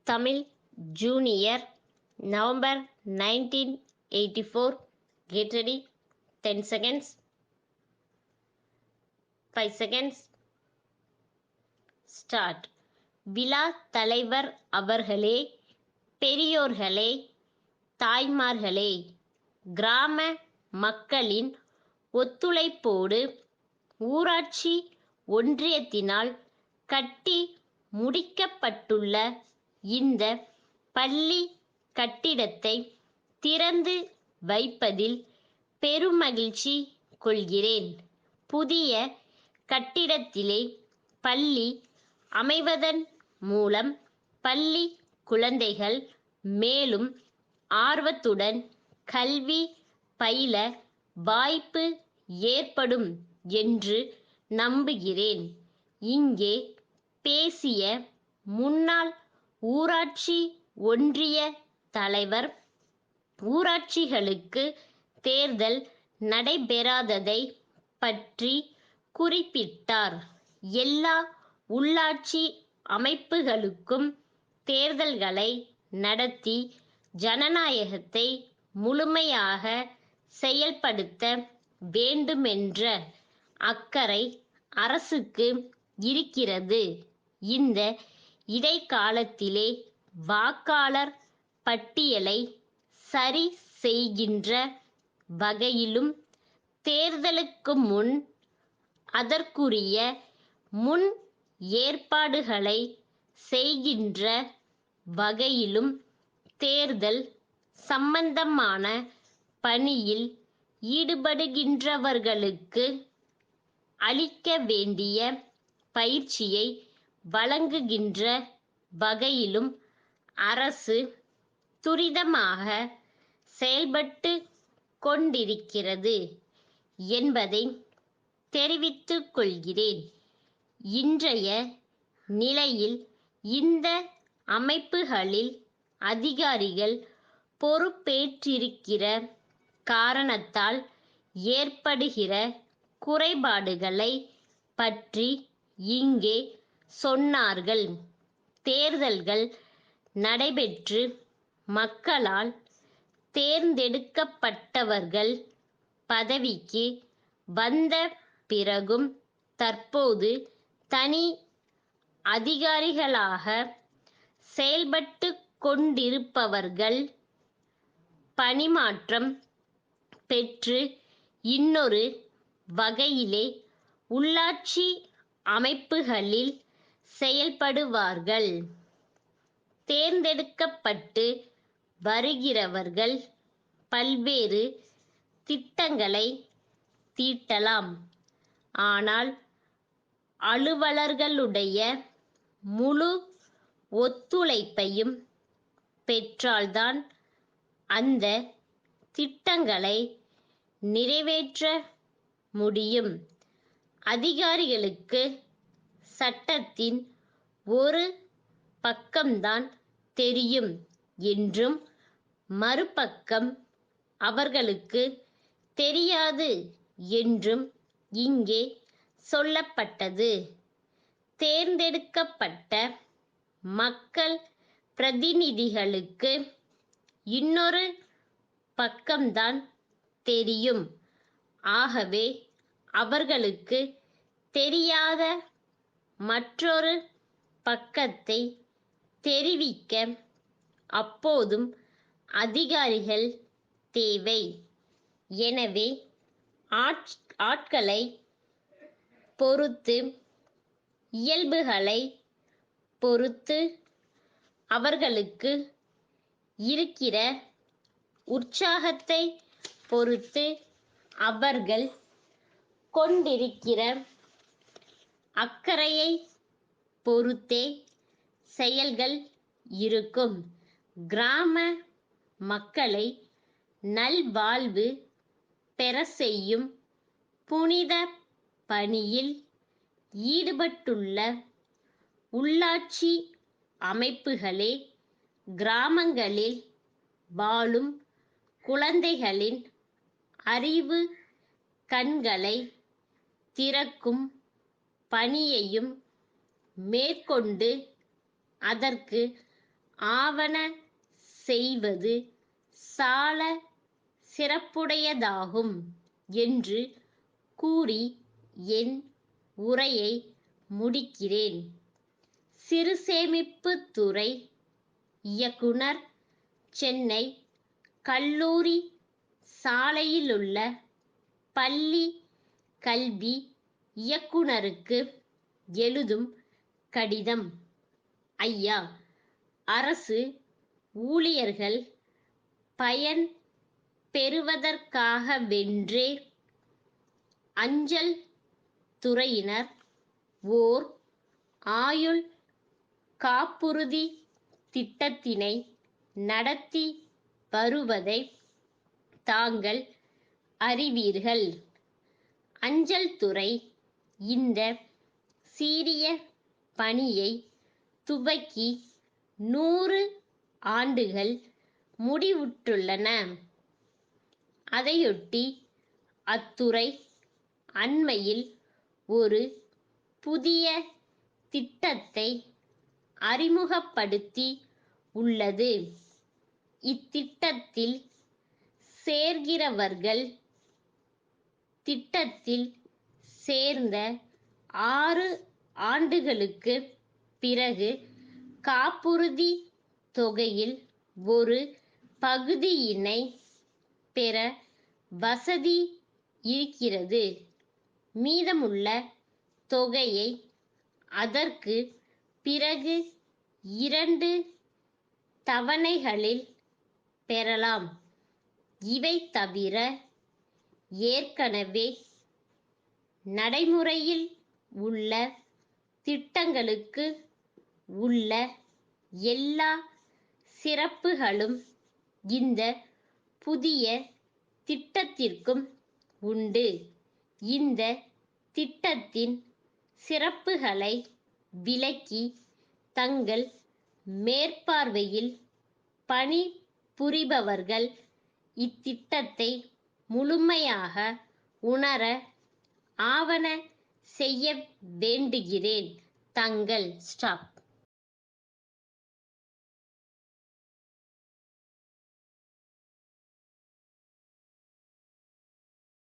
Tamil Junior, November 1984. Get ready. 10 seconds. 5 seconds. Start. விழா தலைவர் அவர்களே, பெரியோர்களே, தாய்மார்களே, கிராம மக்களின் ஒத்துழைப்போடு ஊராட்சி ஒன்றியத்தினால் கட்டி முடிக்கப்பட்டுள்ள இந்த பள்ளி கட்டிடத்தை திறந்து வைப்பதில் பெருமகிழ்ச்சி கொள்கிறேன். புதிய கட்டிடத்திலே பள்ளி அமைவதன் மூலம் பள்ளி குழந்தைகள் மேலும் ஆர்வத்துடன் கல்வி பயில வாய்ப்பு ஏற்படும் என்று நம்புகிறேன். இங்கே பேசிய முன்னாள் ஊராட்சி ஒன்றிய தலைவர், ஊராட்சிகளுக்கு தேர்தல் நடைபெறாததை பற்றி குறிப்பிட்டார். எல்லா உள்ளாட்சி அமைப்புகளுக்கும் தேர்தல்களை நடத்தி ஜனநாயகத்தை முழுமையாக செயல்படுத்த வேண்டுமென்ற அக்கறை அரசுக்கு இருக்கிறது. இந்த இடைக்காலத்திலே வாக்காளர் பட்டியலை சரி செய்கின்ற வகையிலும் தேர்தலுக்கு முன் அதற்குரிய முன் ஏற்பாடுகளை செய்கின்ற வகையிலும் தேர்தல் சம்பந்தமான பணியில் ஈடுபடுகின்றவர்களுக்கு அளிக்க வேண்டிய பயிற்சியை வழங்குகின்ற வகையிலும் அரசு துரிதமாக செயல்பட்டு கொண்டிருக்கிறது என்பதை தெரிவித்துக் கொள்கிறேன். இன்றைய நிலையில் இந்த அமைப்புகளில் அதிகாரிகள் பொறுப்பேற்றிருக்கிற காரணத்தால் ஏற்படுகிற குறைபாடுகளை பற்றி இங்கே சொன்னார்கள். தேர்தல்கள் நடைபெற்று மக்களால் தேர்ந்தெடுக்கப்பட்டவர்கள் பதவிக்கு வந்த பிறகும் தற்போது தனி அதிகாரிகளாக செயல்பட்டு கொண்டிருப்பவர்கள் பணிமாற்றம் பெற்று இன்னொரு வகையிலே உள்ளாட்சி அமைப்புகளில் செயல்படுவார்கள். தேர்ந்தெடுக்கப்பட்டு வருகிறவர்கள் பல்வேறு திட்டங்களை தீட்டலாம். ஆனால் அலுவலர்களுடைய முழு ஒத்துழைப்பையும் பெற்றால்தான் அந்த திட்டங்களை நிறைவேற்ற முடியும். அதிகாரிகளுக்கு சட்டத்தின் ஒரு பக்கம்தான் தெரியும் என்றும் மறுபக்கம் அவர்களுக்கு தெரியாது என்றும் இங்கே சொல்லப்பட்டது. தேர்ந்தெடுக்கப்பட்ட மக்கள் பிரதிநிதிகளுக்கு இன்னொரு பக்கம்தான் தெரியும். ஆகவே அவர்களுக்கு தெரியாத மற்றொரு பக்கத்தை தெரிவிக்க அப்போதும் அதிகாரிகள் தேவை. எனவே ஆட்களை பொறுத்து, இயல்புகளை பொறுத்து, அவர்களுக்கு இருக்கிற உற்சாகத்தை பொறுத்து, அவர்கள் கொண்டிருக்கிற அக்கறையை பொறுத்தே செயல்கள் இருக்கும். கிராம மக்களை நல்வாழ்வு பெற செய்யும் புனித பணியில் ஈடுபட்டுள்ள உள்ளாட்சி அமைப்புகளே கிராமங்களில் வாழும் குழந்தைகளின் அறிவு கண்களை திறக்கும் பணியையும் மேற்கொண்டு அதற்கு ஆவன செய்வது சால சிறப்புடையதாகும் என்று கூறி என் உரையை முடிக்கிறேன். சிறுசேமிப்புத் துறை இயக்குனர், சென்னை கல்லூரி சாலையிலுள்ள பள்ளி கல்வி இயக்குனருக்கு எழுதும் கடிதம். ஐயா, அரசு ஊழியர்கள் பயன் பெறுவதற்காகவென்றே அஞ்சல் துறையினர் ஓர் ஆயுள் காப்புறுதி திட்டத்தினை நடத்தி வருவதை தாங்கள் அறிவீர்கள். அஞ்சல் துறை இந்த சீரிய பணியை துவக்கி 100 ஆண்டுகள் முடிவுற்றுள்ளன. அதையொட்டி அத்துறை அண்மையில் ஒரு புதிய திட்டத்தை அறிமுகப்படுத்தி உள்ளது. இத்திட்டத்தில் சேர்கிறவர்கள் திட்டத்தில் சேர்ந்த 6 ஆண்டுகளுக்கு பிறகு காப்புறுதி தொகையில் ஒரு பகுதியினை பெற வசதி இருக்கிறது. மீதமுள்ள தொகையை அதற்கு பிறகு 2 தவணைகளில் பெறலாம். இவை தவிர ஏற்கனவே நடைமுறையில் உள்ள திட்டங்களுக்கு உள்ள எல்லா சிறப்புகளும் இந்த புதிய திட்டத்திற்கும் உண்டு. இந்த திட்டத்தின் சிறப்புகளை விளக்கி தங்கள் மேற்பார்வையில் பணிபுரிபவர்கள் இத்திட்டத்தை முழுமையாக உணர ஆவன செய்ய வேண்டுகிறேன். தங்கள் ஸ்டாப்.